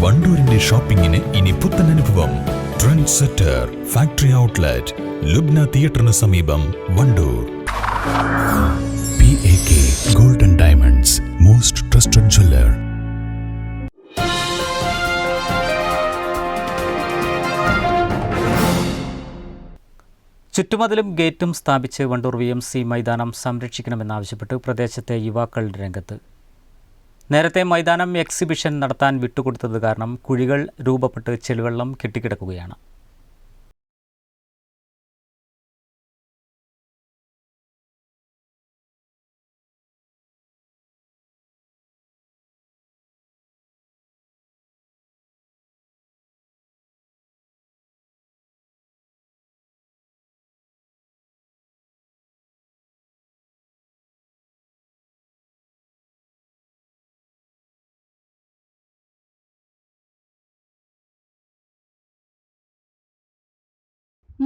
വണ്ടൂരിന്റെ ഷോപ്പിംഗിന് ഇനി പുത്തൻ അനുഭവം. Trend setter factory outlet, Lubna തിയേറ്ററിന് സമീപം, Wandoor. PAK golden diamonds, most trusted jeweller. ചുറ്റുമതിലും ഗേറ്റും സ്ഥാപിച്ച് വണ്ടൂർ VMC മൈതാനം സംരക്ഷിക്കണമെന്നാവശ്യപ്പെട്ട് പ്രദേശത്തെ യുവാക്കൾ രംഗത്ത്. നേരത്തെ മൈതാനം എക്സിബിഷൻ നടത്താൻ വിട്ടുകൊടുത്തത് കാരണം കുഴികൾ രൂപപ്പെട്ട് ചെളിവെള്ളം കെട്ടിക്കിടക്കുകയാണ്.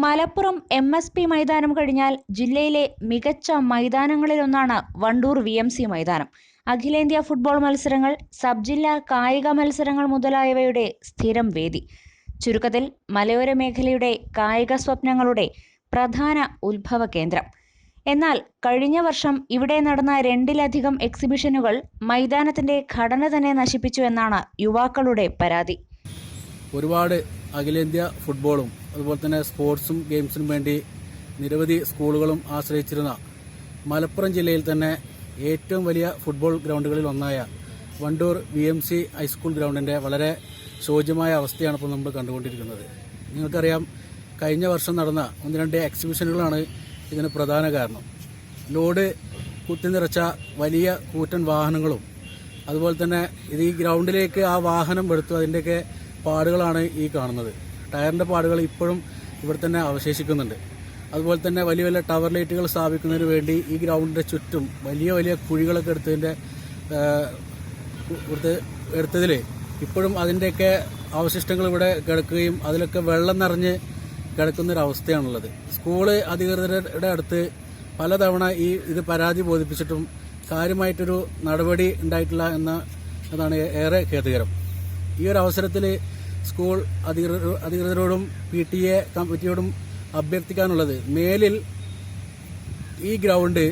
മലപ്പുറം MSP മൈതാനം കഴിഞ്ഞാൽ ജില്ലയിലെ മികച്ച മൈതാനങ്ങളിലൊന്നാണ് വണ്ടൂർ VMC മൈതാനം. അഖിലേന്ത്യാ ഫുട്ബോൾ മത്സരങ്ങൾ, സബ് ജില്ലാ കായിക മത്സരങ്ങൾ മുതലായവയുടെ സ്ഥിരം വേദി. ചുരുക്കത്തിൽ മലയോര മേഖലയുടെ കായിക സ്വപ്നങ്ങളുടെ പ്രധാന ഉത്ഭവ കേന്ദ്രം. എന്നാൽ കഴിഞ്ഞ വർഷം ഇവിടെ നടന്ന 2-ലധികം എക്സിബിഷനുകൾ മൈതാനത്തിന്റെ ഘടന തന്നെ നശിപ്പിച്ചു എന്നാണ് യുവാക്കളുടെ പരാതി. ഒരുപാട് അഖിലേന്ത്യാ ഫുട്ബോളും അതുപോലെ തന്നെ സ്പോർട്സും ഗെയിംസിനും വേണ്ടി നിരവധി സ്കൂളുകളും ആശ്രയിച്ചിരുന്ന മലപ്പുറം ജില്ലയിൽ തന്നെ ഏറ്റവും വലിയ ഫുട്ബോൾ ഗ്രൗണ്ടുകളിൽ ഒന്നായ വണ്ടൂർ VMC ഹൈസ്കൂൾ ഗ്രൗണ്ടിൻ്റെ വളരെ ശോചമായ അവസ്ഥയാണ് ഇപ്പോൾ നമ്മൾ കണ്ടുകൊണ്ടിരിക്കുന്നത്. നിങ്ങൾക്കറിയാം, കഴിഞ്ഞ വർഷം നടന്ന 1-2 എക്സിബിഷനുകളാണ് ഇതിന് പ്രധാന കാരണം. ലോഡ് കുത്തി നിറച്ച വലിയ കൂറ്റൻ വാഹനങ്ങളും അതുപോലെ തന്നെ ഇത് ഈ ഗ്രൗണ്ടിലേക്ക് ആ വാഹനം എടുത്തു അതിൻ്റെയൊക്കെ പാടുകളാണ് ഈ കാണുന്നത്. ടയറിൻ്റെ പാടുകൾ ഇപ്പോഴും ഇവിടെ തന്നെ അവശേഷിക്കുന്നുണ്ട്. അതുപോലെ തന്നെ വലിയ വലിയ ടവർ ലൈറ്റുകൾ സ്ഥാപിക്കുന്നതിന് വേണ്ടി ഈ ഗ്രൗണ്ടിൻ്റെ ചുറ്റും വലിയ വലിയ കുഴികളൊക്കെ എടുത്തതിൽ ഇപ്പോഴും അതിൻ്റെയൊക്കെ അവശിഷ്ടങ്ങൾ ഇവിടെ കിടക്കുകയും അതിലൊക്കെ വെള്ളം നിറഞ്ഞ് കിടക്കുന്നൊരവസ്ഥയാണുള്ളത്. സ്കൂള് അധികൃതരുടെ അടുത്ത് പലതവണ ഇത് പരാതി ബോധിപ്പിച്ചിട്ടും കാര്യമായിട്ടൊരു നടപടി ഉണ്ടായിട്ടില്ല എന്നതാണ് ഏറെ ഖേദകരം. ഈ ഒരു അവസരത്തിൽ സ്കൂൾ അധികൃതരോടും PTA കമ്മിറ്റിയോടും അഭ്യർത്ഥിക്കാനുള്ളത്, മേലിൽ ഈ ഗ്രൗണ്ട്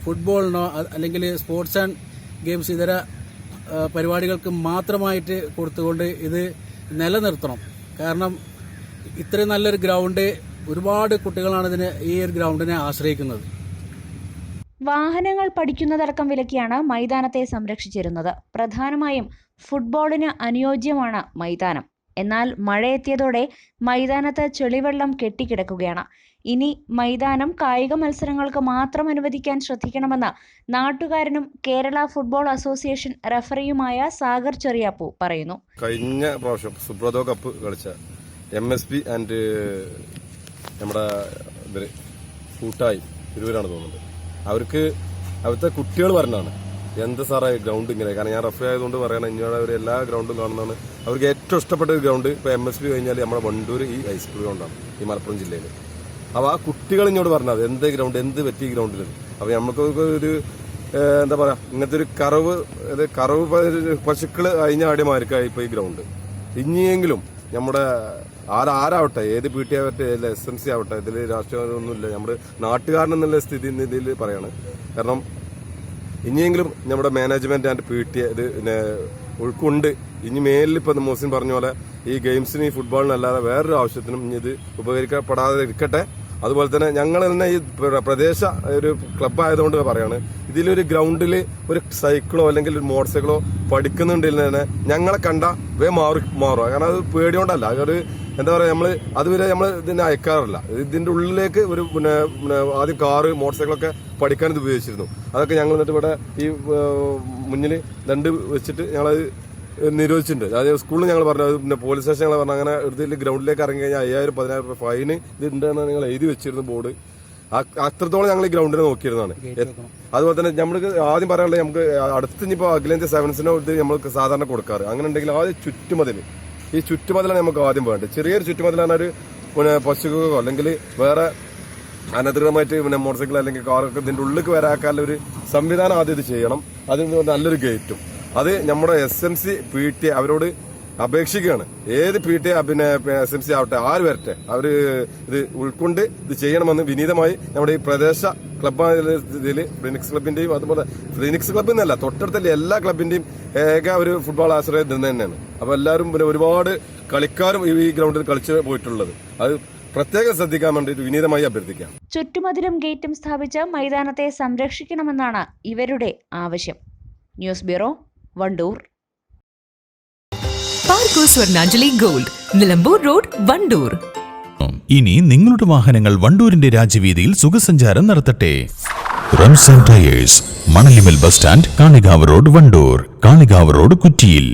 ഫുട്ബോളിനോ അല്ലെങ്കിൽ സ്പോർട്സ് ആൻഡ് ഗെയിംസ് ഇതര പരിപാടികൾക്ക് മാത്രമായിട്ട് കൊടുത്തുകൊണ്ട് ഇത് നിലനിർത്തണം. കാരണം ഇത്രയും നല്ലൊരു ഗ്രൗണ്ട്, ഒരുപാട് കുട്ടികളാണ് ഈ ഒരു ഗ്രൗണ്ടിനെ ആശ്രയിക്കുന്നത്. വാഹനങ്ങൾ പഠിക്കുന്നതടക്കം വിലക്കിയാണ് മൈതാനത്തെ സംരക്ഷിച്ചിരുന്നത്. പ്രധാനമായും ഫുട്ബോളിന് അനുയോജ്യമാണ് മൈതാനം. എന്നാൽ മഴയെത്തിയതോടെ മൈതാനത്ത് ചെളിവെള്ളം കെട്ടിക്കിടക്കുകയാണ്. ഇനി മൈതാനം കായിക മത്സരങ്ങൾക്ക് മാത്രം അനുവദിക്കാൻ ശ്രദ്ധിക്കണമെന്ന് നാട്ടുകാരനും കേരള ഫുട്ബോൾ അസോസിയേഷൻ റഫറിയുമായ സാഗർ ചെറിയാപ്പു പറയുന്നു. കഴിഞ്ഞ പ്രാവശ്യം സുബ്രതോ കപ്പ് കളിച്ച MSP ആൻഡ് നമ്മുടെ കൂട്ടായി തിരുവൂരാണ് തോന്നുന്നത്. അവർക്ക് അവിടുത്തെ കുട്ടികൾ പറഞ്ഞാണ്, എന്ത് സാറേ ഗ്രൗണ്ട് ഇങ്ങനെ. കാരണം ഞാൻ റഫറി ആയതുകൊണ്ട് പറയണം, ഇങ്ങനെ അവർ എല്ലാ ഗ്രൗണ്ടും കാണുന്നതാണ്. അവർക്ക് ഏറ്റവും ഇഷ്ടപ്പെട്ട ഒരു ഗ്രൗണ്ട് ഇപ്പോൾ MSP കഴിഞ്ഞാൽ നമ്മുടെ വണ്ടൂർ ഈ ഹൈസ്കൂൾ ഗ്രൗണ്ടാണ് ഈ മലപ്പുറം ജില്ലയിൽ. അപ്പോൾ ആ കുട്ടികൾ ഇങ്ങോട്ട് പറഞ്ഞത് എന്ത് ഗ്രൗണ്ട്, എന്ത് പറ്റിയ ഗ്രൗണ്ടിൽ. അപ്പോൾ നമുക്ക് ഒരു എന്താ പറയുക, ഇങ്ങനത്തെ ഒരു കറവ് പശുക്കൾ അഴിഞ്ഞാടിയമാർക്കായി ഇപ്പോൾ ഈ ഗ്രൗണ്ട്. ഇനിയെങ്കിലും നമ്മുടെ ആരാവട്ടെ, ഏത് PT ആവട്ടെ, SMC ആവട്ടെ, ഇതിൽ രാഷ്ട്രീയമൊന്നുമില്ല, നമ്മുടെ നാട്ടുകാരനെന്നുള്ള സ്ഥിതി ഇതിൽ പറയാണ്. കാരണം ഇനിയെങ്കിലും നമ്മുടെ മാനേജ്മെന്റ് ആൻഡ് PTA ഇത് ഉൾക്കൊണ്ട് ഇനി മേലിൽ ഇപ്പം മോസിൻ പറഞ്ഞ പോലെ ഈ ഗെയിംസിന് ഈ ഫുട്ബോളിനല്ലാതെ വേറൊരു ആവശ്യത്തിനും ഇനി ഇത് ഉപകരിക്കപ്പെടാതെ ഇരിക്കട്ടെ. അതുപോലെ തന്നെ ഞങ്ങൾ തന്നെ ഈ പ്രദേശ ഒരു ക്ലബ്ബായതുകൊണ്ട് പറയാണ്, ഇതിലൊരു ഗ്രൗണ്ടിൽ ഒരു സൈക്കിളോ അല്ലെങ്കിൽ ഒരു മോട്ടോർ സൈക്കിളോ പഠിക്കുന്നുണ്ടെങ്കിൽ തന്നെ ഞങ്ങളെ കണ്ട മാറുക. കാരണം അത് പേടിയോണ്ടല്ല, അതൊരു എന്താ പറയുക, നമ്മൾ അതുവരെ നമ്മൾ ഇതിനെ അയക്കാറില്ല. ഇതിന്റെ ഉള്ളിലേക്ക് ഒരു ആദ്യം കാറ് മോട്ടോർ സൈക്കിളൊക്കെ പഠിക്കാൻ ഇത് ഉപയോഗിച്ചിരുന്നു. അതൊക്കെ ഞങ്ങൾ എന്നിട്ട് ഇവിടെ ഈ മുന്നിൽ ദണ്ട് വെച്ചിട്ട് ഞങ്ങളത് നിരോധിച്ചിട്ടുണ്ട്. അതായത് സ്കൂളിൽ ഞങ്ങൾ പറഞ്ഞു, പിന്നെ പോലീസ് സ്റ്റേഷൻ ഞങ്ങൾ പറഞ്ഞു, അങ്ങനെ ഇതിൽ ഗ്രൗണ്ടിലേക്ക് ഇറങ്ങി കഴിഞ്ഞാൽ 5000-10000 രൂപ ഫൈന് ഇതുണ്ടെന്ന് ഞങ്ങൾ എഴുതി വെച്ചിരുന്നു ബോർഡ്. അത്രത്തോളം ഞങ്ങൾ ഈ ഗ്രൗണ്ടിനെ നോക്കിയിരുന്നതാണ്. അതുപോലെ തന്നെ നമ്മൾക്ക് ആദ്യം പറയാനുള്ളത്, നമുക്ക് അടുത്ത് ഇനിയിപ്പോൾ അഖിലേന്ത്യാ സെവൻസിനോ ഇത് നമ്മൾക്ക് സാധാരണ കൊടുക്കാറ്. അങ്ങനെ ഉണ്ടെങ്കിൽ ആദ്യം ചുറ്റുമതിൽ, ഈ ചുറ്റുമതിലാണ് നമുക്ക് ആദ്യം വേണ്ടത്. ചെറിയൊരു ചുറ്റുമതിലാണ് ഒരു പശുക്കോ അല്ലെങ്കിൽ വേറെ അനധികൃതമായിട്ട് മോട്ടോർ സൈക്കിൾ അല്ലെങ്കിൽ കാറൊക്കെ ഇതിന്റെ ഉള്ളിലേക്ക് വരാക്കാനുള്ള ഒരു സംവിധാനം ആദ്യം ഇത് ചെയ്യണം. അതിന് നല്ലൊരു ഗേറ്റും അത് നമ്മുടെ SMC PT അവരോട് അപേക്ഷിക്കുകയാണ്. ഏത് PT പിന്നെ SMC ആവട്ടെ, ആര് വരട്ടെ, അവര് ഇത് ഉൾക്കൊണ്ട് ഇത് ചെയ്യണമെന്ന് വിനീതമായി നമ്മുടെ ഈ പ്രദേശ ക്ലബ്ബിൽ ഫിനിക്സ് ക്ലബിന്റെയും അതുപോലെ ഫിനിക്സ് ക്ലബ്ബിൽ നിന്നല്ല, തൊട്ടടുത്തല്ലേ എല്ലാ ക്ലബിന്റെയും ഏക ഒരു ഫുട്ബോൾ ആശ്രയം ഇത് തന്നെയാണ്. അപ്പൊ എല്ലാവരും പിന്നെ ഒരുപാട് കളിക്കാരും ഈ ഗ്രൗണ്ടിൽ കളിച്ച് പോയിട്ടുള്ളത്, അത് പ്രത്യേകം ശ്രദ്ധിക്കാൻ വേണ്ടിയിട്ട് വിനീതമായി അഭ്യർത്ഥിക്കാം. ചുറ്റുമതിലും ഗേറ്റും സ്ഥാപിച്ച് മൈതാനത്തെ സംരക്ഷിക്കണമെന്നാണ് ഇവരുടെ ആവശ്യം. News bureau, Wandoor. Parco Swarnanjali gold, Nilambur road, Wandoor. ഇനി നിങ്ങളുടെ വാഹനങ്ങൾ വണ്ടൂരിന്റെ രാജവീതിയിൽ സുഖസഞ്ചാരം നടത്തട്ടെ. Ramzan tyres, Manalimal bus stand, Kalikavu road, Wandoor. Kalikavu road, കുറ്റിയിൽ.